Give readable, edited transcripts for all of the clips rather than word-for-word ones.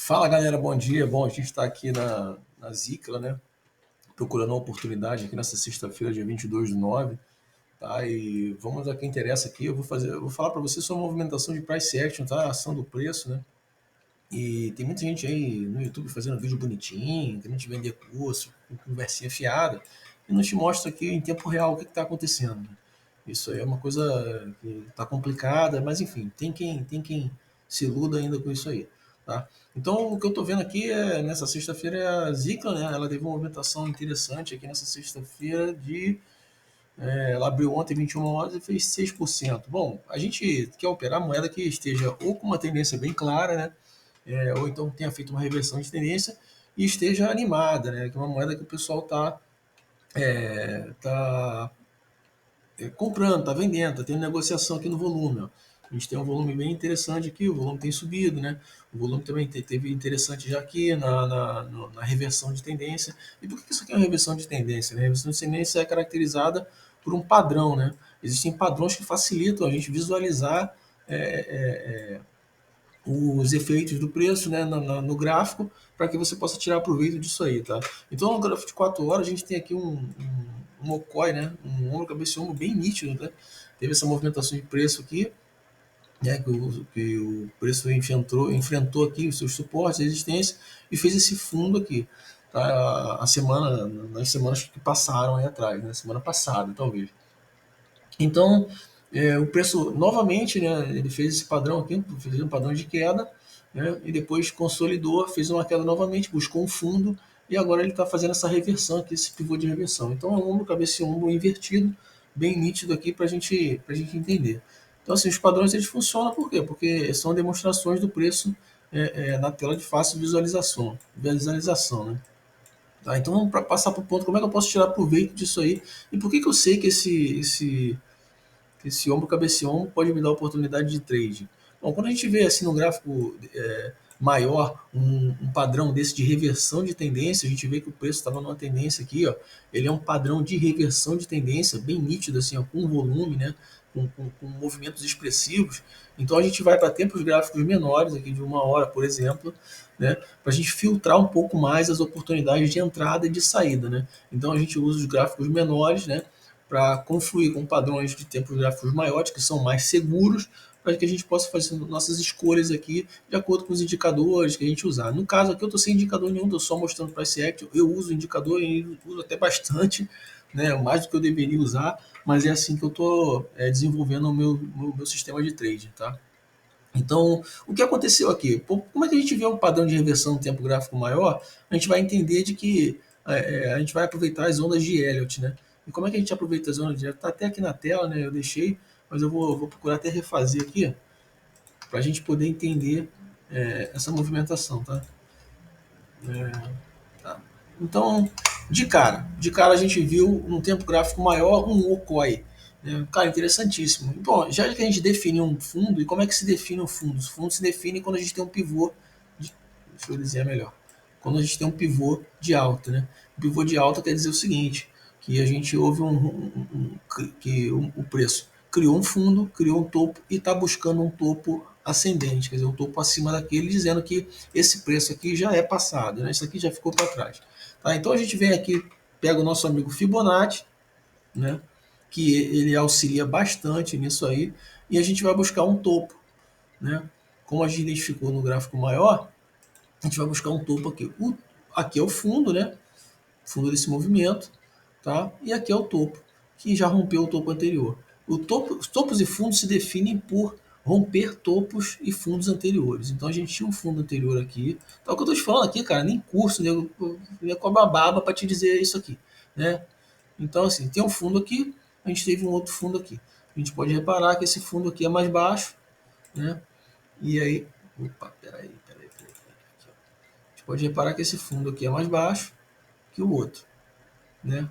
Fala galera, bom dia. Bom, a gente está aqui na Zicla, né? Procurando uma oportunidade aqui nessa sexta-feira, dia 22/9, tá? E vamos a quem interessa aqui. Eu vou falar para você sobre a movimentação de price action, tá? A ação do preço, né? E tem muita gente aí no YouTube fazendo vídeo bonitinho, querendo te vender curso, com conversinha fiada, e não te mostra aqui em tempo real o que está acontecendo, né? Isso aí é uma coisa que está complicada, mas enfim, tem quem se iluda ainda com isso aí, tá? Então, o que eu estou vendo aqui nessa sexta-feira é a Zicla, né? Ela teve uma movimentação interessante aqui nessa sexta-feira ela abriu ontem 21 horas e fez 6%. Bom, a gente quer operar moeda que esteja ou com uma tendência bem clara, né? Ou então tenha feito uma reversão de tendência e esteja animada, né? Que é uma moeda que o pessoal tá comprando, está vendendo, está tendo negociação aqui no volume. Ó. A gente tem um volume bem interessante aqui, o volume tem subido, né? O volume também teve interessante já aqui na reversão de tendência. E por que isso aqui é uma reversão de tendência? Né? A reversão de tendência é caracterizada por um padrão, né? Existem padrões que facilitam a gente visualizar os efeitos do preço, né, no gráfico, para que você possa tirar proveito disso aí, tá? Então, no gráfico de 4 horas, a gente tem aqui um OCOI, né, um ombro, cabeça e ombro bem nítido, né? Teve essa movimentação de preço aqui, né, que o preço enfrentou aqui os seus suportes, resistência, e fez esse fundo aqui, tá? Nas semanas que passaram aí atrás, né, semana passada, talvez. Então, o preço, novamente, né, ele fez esse padrão aqui, fez um padrão de queda, né, e depois consolidou, fez uma queda novamente, buscou um fundo, e agora ele está fazendo essa reversão aqui, esse pivô de reversão. Então, é um ombro, cabeça e ombro invertido, bem nítido aqui para a gente entender. Então, assim, os padrões eles funcionam por quê? Porque são demonstrações do preço na tela de fácil visualização, né? Tá, então, vamos passar para o ponto, como é que eu posso tirar proveito disso aí? E por que, que eu sei que esse ombro cabeceon pode me dar oportunidade de trade. Bom, quando a gente vê assim no gráfico maior um padrão desse de reversão de tendência, a gente vê que o preço estava numa tendência aqui, ó, ele é um padrão de reversão de tendência bem nítido, assim, ó, com volume, né, com movimentos expressivos. Então a gente vai para tempos gráficos menores, aqui de 1 hora, por exemplo, né, para a gente filtrar um pouco mais as oportunidades de entrada e de saída. Né? Então a gente usa os gráficos menores, né, para confluir com padrões de tempos gráficos maiores, que são mais seguros, para que a gente possa fazer nossas escolhas aqui de acordo com os indicadores que a gente usar. No caso aqui eu estou sem indicador nenhum, estou só mostrando price action. Eu uso indicador e uso até bastante, né, mais do que eu deveria usar, mas é assim que eu estou desenvolvendo o meu sistema de trade. Tá? Então, o que aconteceu aqui? Como é que a gente vê um padrão de reversão no tempo gráfico maior? A gente vai entender de que a gente vai aproveitar as ondas de Elliott, né? E como é que a gente aproveita as ondas de Elliott? Está até aqui na tela, né? Eu deixei, mas eu vou procurar até refazer aqui para a gente poder entender essa movimentação, tá? Tá. Então, de cara a gente viu num tempo gráfico maior um OCOI. Né? Cara, interessantíssimo. Bom, já que a gente definiu um fundo, e como é que se define um fundo? O fundo se define quando a gente tem um pivô, deixa eu dizer melhor, quando a gente tem um pivô de alta. Né? O pivô de alta quer dizer o seguinte, que a gente houve que o preço criou um fundo, criou um topo e está buscando um topo ascendente, quer dizer, um topo acima daquele, dizendo que esse preço aqui já é passado, né? Isso aqui já ficou para trás. Tá? Então a gente vem aqui, pega o nosso amigo Fibonacci, né? Que ele auxilia bastante nisso aí, e a gente vai buscar um topo. Né? Como a gente identificou no gráfico maior, a gente vai buscar um topo aqui. Aqui é o fundo, né? Fundo desse movimento, tá? E aqui é o topo, que já rompeu o topo anterior. Os topos e fundos se definem por romper topos e fundos anteriores. Então a gente tinha um fundo anterior aqui. Então o que eu estou te falando aqui, cara, nem curso, né? Eu cobro a baba para te dizer isso aqui, né? Então assim, tem um fundo aqui, a gente teve um outro fundo aqui. A gente pode reparar que esse fundo aqui é mais baixo, né? E aí, opa, peraí. Aqui, a gente pode reparar que esse fundo aqui é mais baixo que o outro, né?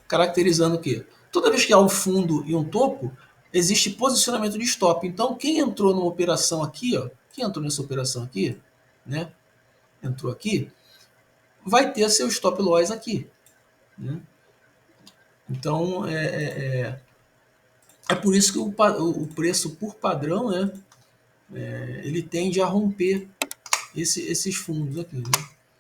Caracterizando o quê? Toda vez que há um fundo e um topo, existe posicionamento de stop. Então, quem entrou numa operação aqui, ó, quem entrou nessa operação aqui, né? Entrou aqui, vai ter seu stop loss aqui. Né? Então, é por isso que o preço por padrão, né? Ele tende a romper esses fundos aqui, né?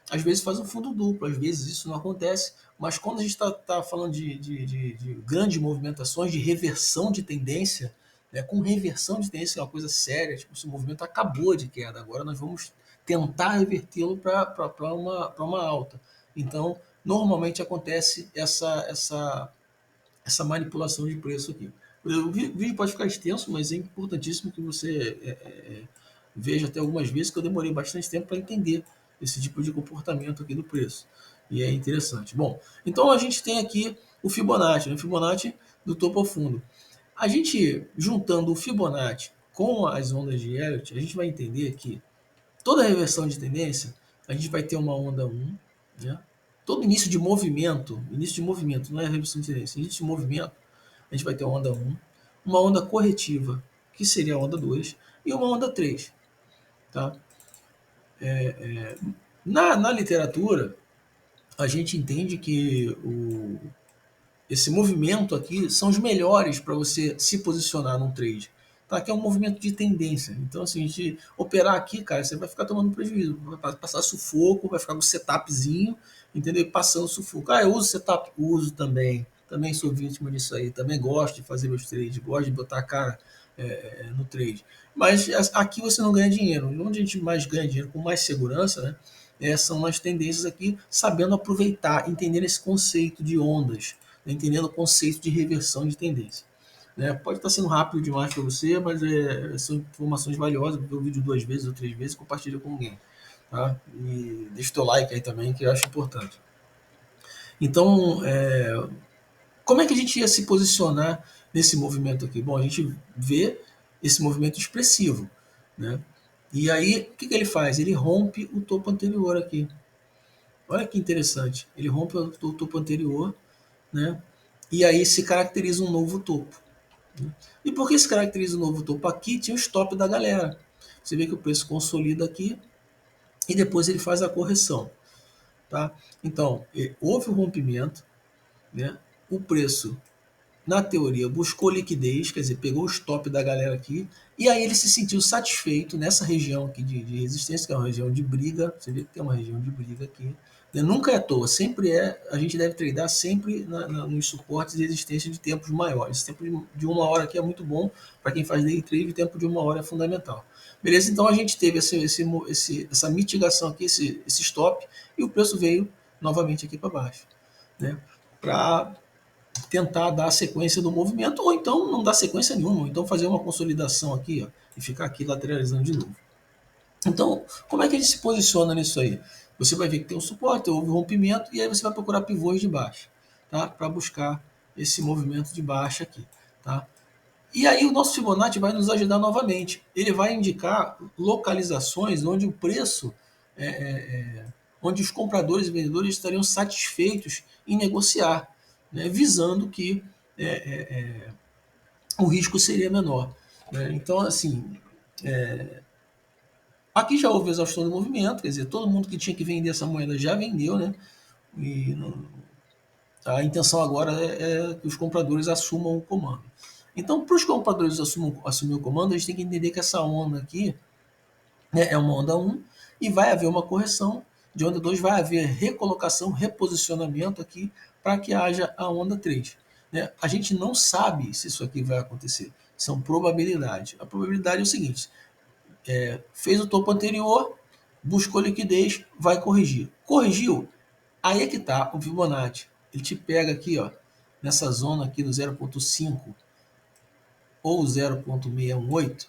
Às vezes faz um fundo duplo, às vezes isso não acontece, mas quando a gente está falando de grandes movimentações, de reversão de tendência, né, com reversão de tendência é uma coisa séria, tipo, esse movimento acabou de queda, agora nós vamos tentar revertê-lo para uma alta. Então, normalmente acontece essa manipulação de preço aqui. O vídeo pode ficar extenso, mas é importantíssimo que você veja até algumas vezes, que eu demorei bastante tempo para entender esse tipo de comportamento aqui do preço. E é interessante. Bom, então a gente tem aqui o Fibonacci, né? O Fibonacci do topo ao fundo. A gente, juntando o Fibonacci com as ondas de Elliott, a gente vai entender que toda reversão de tendência, a gente vai ter uma onda 1, né? Todo início de movimento, não é reversão de tendência, início de movimento, a gente vai ter uma onda 1, uma onda corretiva, que seria a onda 2, e uma onda 3. Tá? Na literatura, a gente entende que esse movimento aqui são os melhores para você se posicionar num trade. Tá? Que é um movimento de tendência. Então, assim, a gente operar aqui, cara, você vai ficar tomando prejuízo. Vai passar sufoco, vai ficar com setupzinho, entendeu? Passando sufoco. Ah, eu uso setup? Uso também. Também sou vítima disso aí. Também gosto de fazer meus trades, gosto de botar a cara no trade. Mas aqui você não ganha dinheiro. Onde a gente mais ganha dinheiro com mais segurança, né? São as tendências aqui, sabendo aproveitar, entendendo esse conceito de ondas, né? Entendendo o conceito de reversão de tendência. Né? Pode estar sendo rápido demais para você, mas são informações valiosas. Vê o vídeo 2 vezes ou 3 vezes, compartilha com alguém. Tá? E deixa o teu like aí também, que eu acho importante. Então, como é que a gente ia se posicionar nesse movimento aqui? Bom, a gente vê esse movimento expressivo, né? E aí, o que ele faz? Ele rompe o topo anterior aqui. Olha que interessante. Ele rompe o topo anterior, né? E aí se caracteriza um novo topo. Né? E por que se caracteriza um novo topo? Aqui tinha o stop da galera. Você vê que o preço consolida aqui e depois ele faz a correção. Tá? Então, houve o rompimento, né? O preço, na teoria, buscou liquidez, quer dizer, pegou o stop da galera aqui, e aí ele se sentiu satisfeito nessa região aqui de resistência, que é uma região de briga. Você vê que tem uma região de briga aqui. Né? Nunca é à toa, sempre a gente deve tradar sempre nos suportes e resistência de tempos maiores. Esse tempo de uma hora aqui é muito bom para quem faz day trade, o tempo de uma hora é fundamental. Beleza? Então a gente teve essa mitigação aqui, esse stop, e o preço veio novamente aqui para baixo. Né? Para tentar dar a sequência do movimento, ou então não dar sequência nenhuma, ou então fazer uma consolidação aqui, ó, e ficar aqui lateralizando de novo. Então, como é que a gente se posiciona nisso aí? Você vai ver que tem um suporte, houve um rompimento, e aí você vai procurar pivôs de baixa, tá? Para buscar esse movimento de baixa aqui, tá? E aí o nosso Fibonacci vai nos ajudar novamente. Ele vai indicar localizações onde o preço, onde os compradores e vendedores estariam satisfeitos em negociar, né? Visando que o risco seria menor. Né? Então, assim, aqui já houve exaustão do movimento, quer dizer, todo mundo que tinha que vender essa moeda já vendeu, né? E a intenção agora é que os compradores assumam o comando. Então, para os compradores assumir o comando, a gente tem que entender que essa onda aqui, né, é uma onda 1 e vai haver uma correção. De onda 2 vai haver recolocação, reposicionamento aqui para que haja a onda 3. Né? A gente não sabe se isso aqui vai acontecer. São probabilidades. A probabilidade é o seguinte: fez o topo anterior, buscou liquidez, vai corrigir. Corrigiu? Aí é que está o Fibonacci. Ele te pega aqui, ó, nessa zona aqui do 0,5 ou 0,618.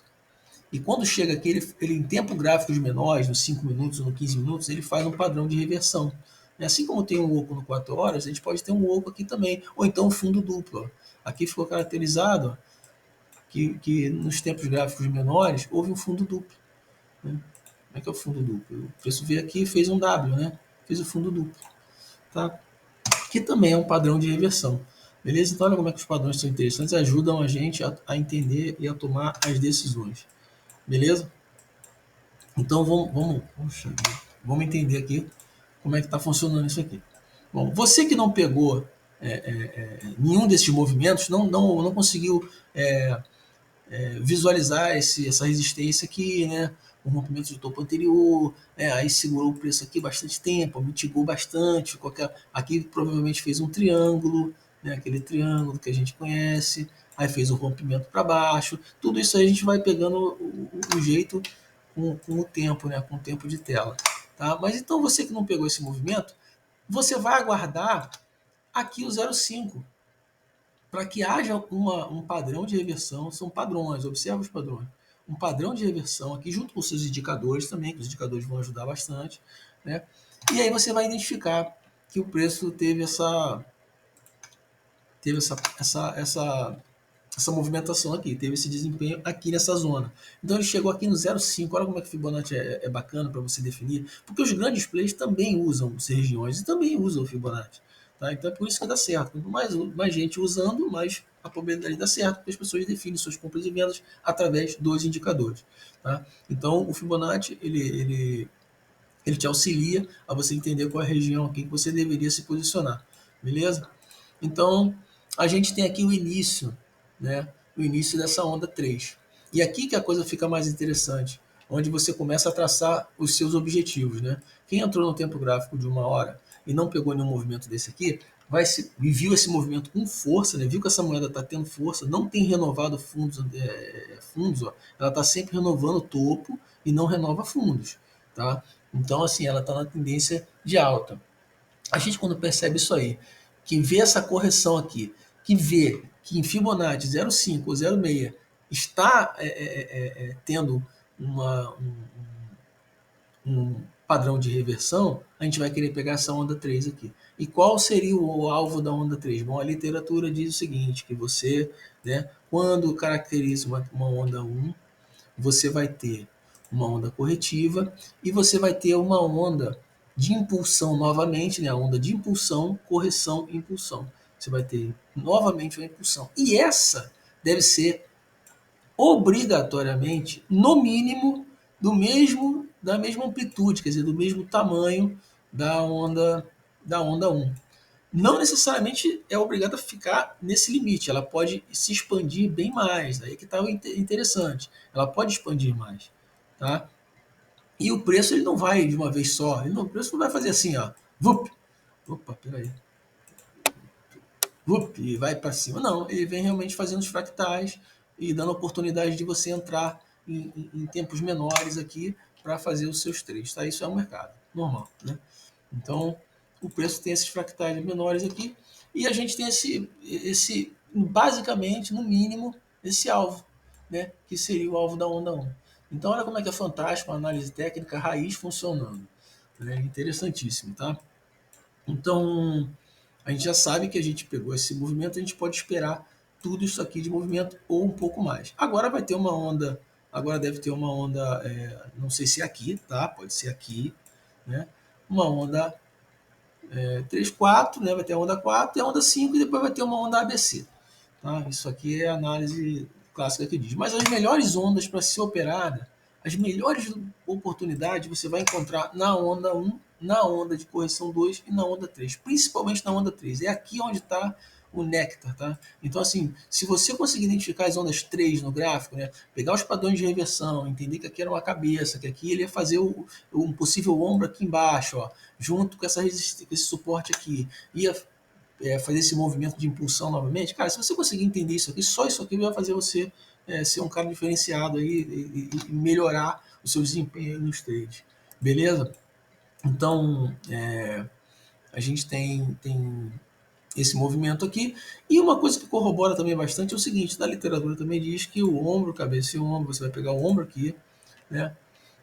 E quando chega aqui, ele em tempo gráficos menores, nos 5 minutos ou nos 15 minutos, ele faz um padrão de reversão. Assim como tem um oco no 4 horas, a gente pode ter um oco aqui também, ou então um fundo duplo. Aqui ficou caracterizado que nos tempos gráficos menores houve um fundo duplo. Né? Como é que é o fundo duplo? O preço veio aqui e fez um W, né? Fez o fundo duplo. Tá? Que também é um padrão de reversão. Beleza? Então olha como é que os padrões são interessantes, ajudam a gente a entender e a tomar as decisões. Beleza? Então vamos entender aqui como é que está funcionando isso aqui. Bom, você que não pegou nenhum desses movimentos, não conseguiu visualizar essa resistência aqui, né? O rompimento de topo anterior, né? Aí segurou o preço aqui bastante tempo, mitigou bastante, aqui provavelmente fez um triângulo, né? Aquele triângulo que a gente conhece, aí fez o rompimento para baixo, tudo isso aí a gente vai pegando o jeito com o tempo, né? Com o tempo de tela. Tá? Mas então você que não pegou esse movimento, você vai aguardar aqui o 0,5 para que haja um padrão de reversão. São padrões, observa os padrões. Um padrão de reversão aqui junto com os seus indicadores também, que os indicadores vão ajudar bastante. Né? E aí você vai identificar que o preço teve essa movimentação aqui, teve esse desempenho aqui nessa zona. Então ele chegou aqui no 0,5. Olha como é que Fibonacci é bacana para você definir, porque os grandes players também usam essas regiões e também usam o Fibonacci. Tá? Então é por isso que dá certo. Quanto mais gente usando, mais a probabilidade dá certo, porque as pessoas definem suas compras e vendas através dos indicadores. Tá? Então o Fibonacci ele te auxilia a você entender qual é a região aqui que você deveria se posicionar. Beleza? Então, a gente tem aqui o início, né? O início dessa onda 3. E aqui que a coisa fica mais interessante, onde você começa a traçar os seus objetivos, né? Quem entrou no tempo gráfico de 1 hora e não pegou nenhum movimento desse aqui, e viu esse movimento com força, né? Viu que essa moeda está tendo força, não tem renovado fundos, ó. Ela está sempre renovando topo e não renova fundos, tá? Então, assim, ela está na tendência de alta. A gente, quando percebe isso aí, que vê essa correção aqui, que vê que em Fibonacci 0,5 ou 0,6 está tendo um padrão de reversão, a gente vai querer pegar essa onda 3 aqui. E qual seria o alvo da onda 3? Bom, a literatura diz o seguinte, que você, né, quando caracteriza uma onda 1, você vai ter uma onda corretiva e você vai ter uma onda de impulsão novamente, né? A onda de impulsão, correção e impulsão. Você vai ter novamente uma impulsão. E essa deve ser obrigatoriamente, no mínimo, da mesma amplitude, quer dizer, do mesmo tamanho da onda 1. Não necessariamente é obrigada a ficar nesse limite, ela pode se expandir bem mais, aí que está o interessante, ela pode expandir mais, tá? E o preço ele não vai de uma vez só, o preço não vai fazer assim, ó, vup, opa, peraí, vup, e vai para cima, não, ele vem realmente fazendo os fractais e dando oportunidade de você entrar em tempos menores aqui para fazer os seus trades, tá? Isso é um mercado normal, né? Então, o preço tem esses fractais menores aqui e a gente tem esse basicamente, no mínimo, esse alvo, né, que seria o alvo da onda 1. Então, olha como é que é fantástico a análise técnica raiz funcionando. É interessantíssimo, tá? Então, a gente já sabe que a gente pegou esse movimento, a gente pode esperar tudo isso aqui de movimento ou um pouco mais. Agora vai ter uma onda, agora deve ter uma onda, não sei se é aqui, tá? Pode ser aqui, né? Uma onda 3, 4, né? Vai ter a onda 4 e a onda 5 e depois vai ter uma onda ABC. Tá? Isso aqui é a análise clássica que diz. Mas as melhores ondas para ser operada, as melhores oportunidades você vai encontrar na onda 1, na onda de correção 2 e na onda 3. Principalmente na onda 3. É aqui onde está o néctar, tá? Então, assim, se você conseguir identificar as ondas 3 no gráfico, né, pegar os padrões de reversão, entender que aqui era uma cabeça, que aqui ele ia fazer um possível ombro aqui embaixo, ó, junto com com esse suporte aqui, ia fazer esse movimento de impulsão novamente, cara, se você conseguir entender isso aqui, só isso aqui vai fazer você ser um cara diferenciado aí e melhorar o seu desempenho nos trades, beleza? Então, a gente tem esse movimento aqui. E uma coisa que corrobora também bastante é o seguinte, na literatura também diz que o ombro, cabeça e o ombro, você vai pegar o ombro aqui, né?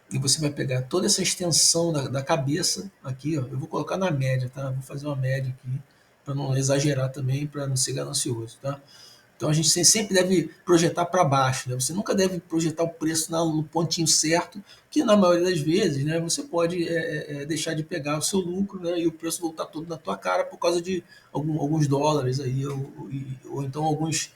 E você vai pegar toda essa extensão da cabeça aqui, ó. Eu vou colocar na média, tá? Vou fazer uma média aqui, para não exagerar também, para não ser ganancioso, tá? Então a gente sempre deve projetar para baixo, né? Você nunca deve projetar o preço no pontinho certo, que na maioria das vezes, né, você pode deixar de pegar o seu lucro, né, e o preço voltar todo na tua cara por causa de alguns dólares aí, ou então alguns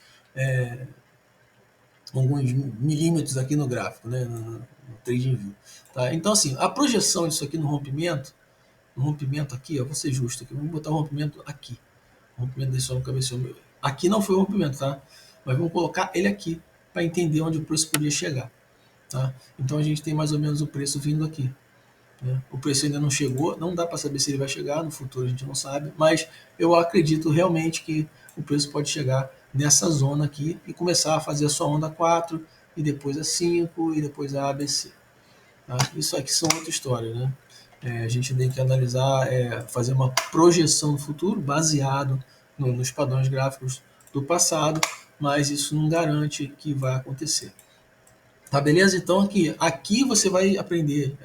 milímetros aqui no gráfico, né, no TradingView. Tá? Então assim, a projeção disso aqui no rompimento aqui, ó, vou ser justo aqui, vamos botar o rompimento aqui. O rompimento desse no cabeceio. Aqui não foi o rompimento, tá? Mas vamos colocar ele aqui. para entender onde o preço podia chegar. Tá? Então a gente tem mais ou menos o preço vindo aqui. Né? O preço ainda não chegou, não dá para saber se ele vai chegar, no futuro a gente não sabe, mas eu acredito realmente que o preço pode chegar nessa zona aqui e começar a fazer a sua onda 4, e depois a 5, e depois a ABC. Tá? Isso aqui são outra história, né? A gente tem que analisar, fazer uma projeção no futuro baseado nos padrões gráficos do passado, mas isso não garante que vai acontecer. Tá, beleza? Então aqui você vai aprender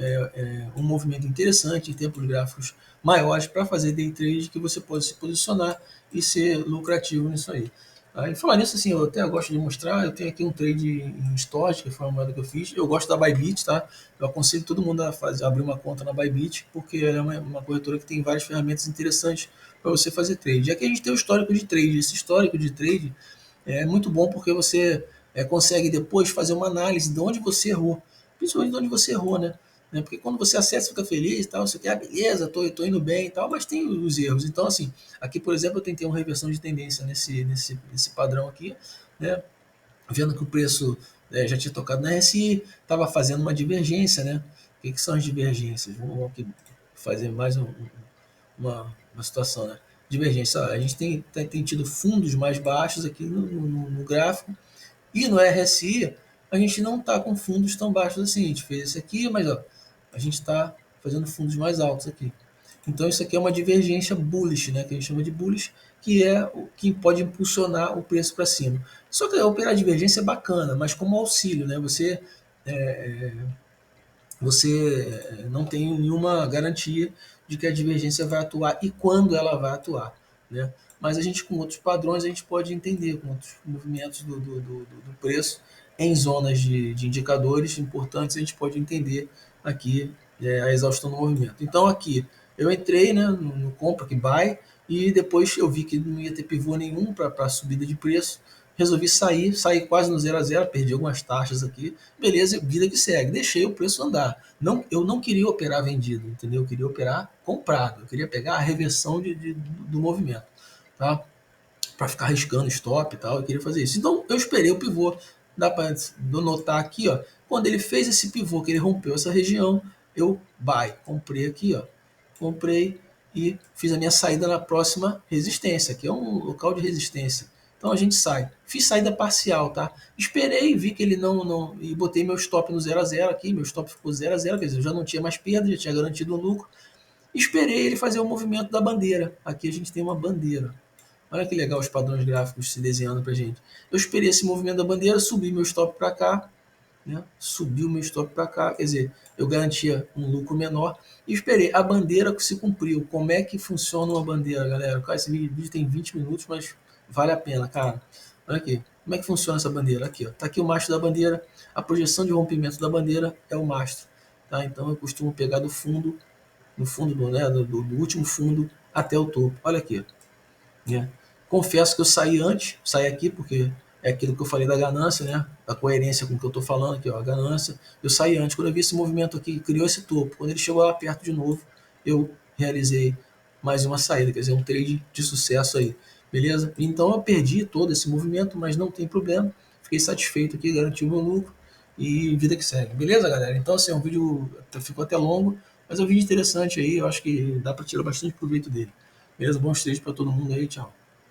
um movimento interessante em tempos gráficos maiores para fazer day trade, que você pode se posicionar e ser lucrativo nisso aí. Tá? E falar nisso, assim, eu até gosto de mostrar, eu tenho aqui um trade em Storage, que foi uma moeda que eu fiz. Eu gosto da Bybit, tá? Eu aconselho todo mundo a abrir uma conta na Bybit, porque ela é uma corretora que tem várias ferramentas interessantes para você fazer trade. E aqui a gente tem o histórico de trade. Esse histórico de trade é muito bom porque você consegue depois fazer uma análise de onde você errou, principalmente de onde você errou, né? Porque quando você acessa, fica feliz e tal, você quer, beleza, tô indo bem e tal, mas tem os erros. Então, assim, aqui, por exemplo, eu tentei uma reversão de tendência nesse padrão aqui, né? Vendo que o preço já tinha tocado na RSI, estava fazendo uma divergência, né? O que são as divergências? Vamos aqui fazer mais uma situação, né? Divergência. A gente tem tido fundos mais baixos aqui no gráfico, e no RSI, a gente não está com fundos tão baixos assim. A gente fez esse aqui, mas ó, a gente está fazendo fundos mais altos aqui. Então isso aqui é uma divergência bullish, né, que a gente chama de bullish, que é o que pode impulsionar o preço para cima. Só que operar divergência é bacana, mas como auxílio, né, você não tem nenhuma garantia de que a divergência vai atuar e quando ela vai atuar, né? Mas a gente, com outros padrões, a gente pode entender, com outros movimentos do preço em zonas de indicadores importantes, a gente pode entender aqui a exaustão do movimento. Então aqui eu entrei, né, no compra, que buy, e depois eu vi que não ia ter pivô nenhum para a subida de preço, resolvi sair quase no 0 a 0, perdi algumas taxas aqui, beleza, vida que segue, deixei o preço andar. Não, eu não queria operar vendido, entendeu? Eu queria operar comprado, eu queria pegar a reversão do movimento, tá? Para ficar arriscando stop e tal, eu queria fazer isso. Então eu esperei o pivô, dá para notar aqui, ó, quando ele fez esse pivô, que ele rompeu essa região, eu comprei aqui, ó, comprei e fiz a minha saída na próxima resistência, que é um local de resistência. Então a gente sai. Fiz saída parcial, tá? Esperei, vi que ele não e botei meu stop no 0 a 0 aqui, meu stop ficou 0 a 0, quer dizer, eu já não tinha mais perda, já tinha garantido o lucro. Esperei ele fazer o movimento da bandeira. Aqui a gente tem uma bandeira. Olha que legal os padrões gráficos se desenhando pra gente. Eu esperei esse movimento da bandeira, subi meu stop para cá, né? Subiu meu stop para cá, quer dizer, eu garantia um lucro menor e esperei. A bandeira que se cumpriu. Como é que funciona uma bandeira, galera? Cara, esse vídeo tem 20 minutos, mas vale a pena, cara. Olha aqui. Como é que funciona essa bandeira? Aqui, ó. Tá aqui o mastro da bandeira. A projeção de rompimento da bandeira é o mastro. Tá? Então eu costumo pegar do fundo, no fundo do último fundo até o topo. Olha aqui. Né? Confesso que eu saí aqui porque é aquilo que eu falei da ganância, né? A coerência com o que eu estou falando aqui, ó, a ganância. Eu saí antes, quando eu vi esse movimento aqui, criou esse topo. Quando ele chegou lá perto de novo, eu realizei mais uma saída, quer dizer, um trade de sucesso aí, beleza? Então eu perdi todo esse movimento, mas não tem problema. Fiquei satisfeito aqui, garanti o meu lucro e vida que segue, beleza, galera? Então, assim, o vídeo ficou até longo, mas é um vídeo interessante aí, eu acho que dá para tirar bastante proveito dele. Beleza? Bons trades para todo mundo aí, tchau.